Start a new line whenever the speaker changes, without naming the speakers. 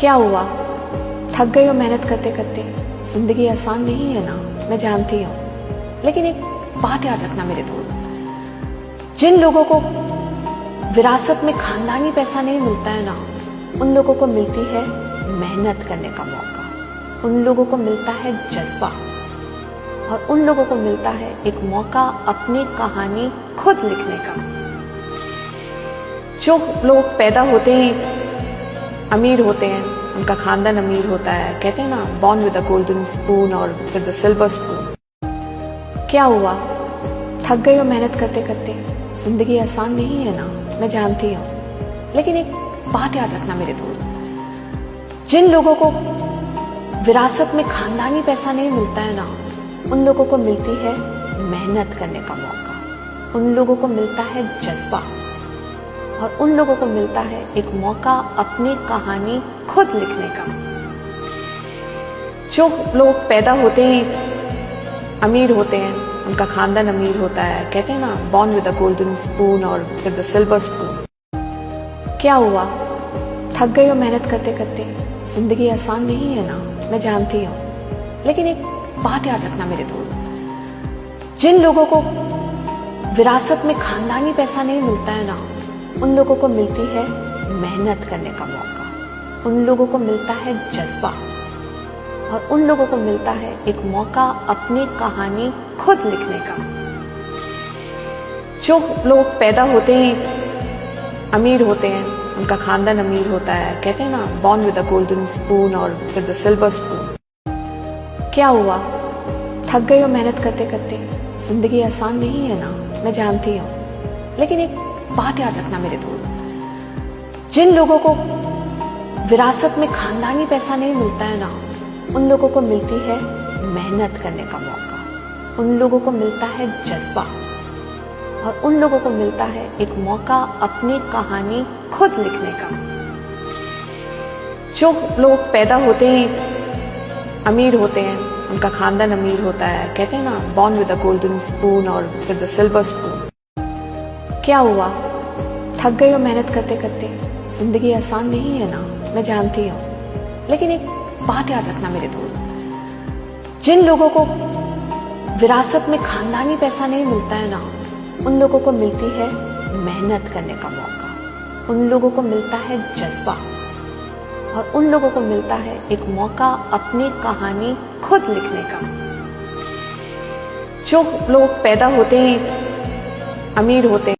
क्या हुआ? थक गई हो मेहनत करते करते? जिंदगी आसान नहीं है ना, मैं जानती हूँ। लेकिन एक बात याद रखना मेरे दोस्त, जिन लोगों को विरासत में खानदानी पैसा नहीं मिलता है ना, उन लोगों को मिलती है मेहनत करने का मौका, उन लोगों को मिलता है जज्बा, और उन लोगों को मिलता है एक मौका अपनी कहानी खुद लिखने का। जो लोग पैदा होते ही अमीर होते हैं, उनका खानदान अमीर होता है, कहते हैं ना, born with a golden spoon और विद अ सिल्वर स्पून। क्या हुआ? थक गई हो मेहनत करते करते? जिंदगी आसान नहीं है ना, मैं जानती हूँ। लेकिन एक बात याद रखना मेरे दोस्त, जिन लोगों को विरासत में खानदानी पैसा नहीं मिलता है ना, उन लोगों को मिलती है मेहनत करने का मौका, उन लोगों को मिलता है जज्बा, और उन लोगों को मिलता है एक मौका अपनी कहानी खुद लिखने का। जो लोग पैदा होते ही अमीर होते हैं, उनका खानदान अमीर होता है, कहते हैं ना, born with a golden spoon और विद अ सिल्वर स्पून। क्या हुआ? थक गई हो मेहनत करते करते? जिंदगी आसान नहीं है ना, मैं जानती हूँ। लेकिन एक बात याद रखना मेरे दोस्त, जिन लोगों को विरासत में खानदानी पैसा नहीं मिलता है ना, उन लोगों को मिलती है मेहनत करने का मौका, उन लोगों को मिलता है जज्बा, और उन लोगों को मिलता है एक मौका अपनी कहानी खुद लिखने का। जो लोग पैदा होते ही अमीर होते हैं, उनका खानदान अमीर होता है, कहते हैं ना, born with a golden spoon और विद अ सिल्वर स्पून। क्या हुआ? थक गई हो मेहनत करते करते? जिंदगी आसान नहीं है ना, मैं जानती हूँ। लेकिन एक बात याद रखना मेरे दोस्त, जिन लोगों को विरासत में खानदानी पैसा नहीं मिलता है ना, उन लोगों को मिलती है मेहनत करने का मौका, उन लोगों को मिलता है जज्बा, और उन लोगों को मिलता है एक मौका अपनी कहानी खुद लिखने का। जो लोग पैदा होते ही अमीर होते हैं, उनका खानदान अमीर होता है, कहते हैं ना, born with a golden spoon और विद अ सिल्वर स्पून। क्या हुआ? थक गई हो मेहनत करते करते? जिंदगी आसान नहीं है ना, मैं जानती हूँ। लेकिन एक बात याद रखना मेरे दोस्त, जिन लोगों को विरासत में खानदानी पैसा नहीं मिलता है ना, उन लोगों को मिलती है मेहनत करने का मौका, उन लोगों को मिलता है जज्बा, और उन लोगों को मिलता है एक मौका अपनी कहानी खुद लिखने का। जो लोग पैदा होते ही अमीर होते हैं,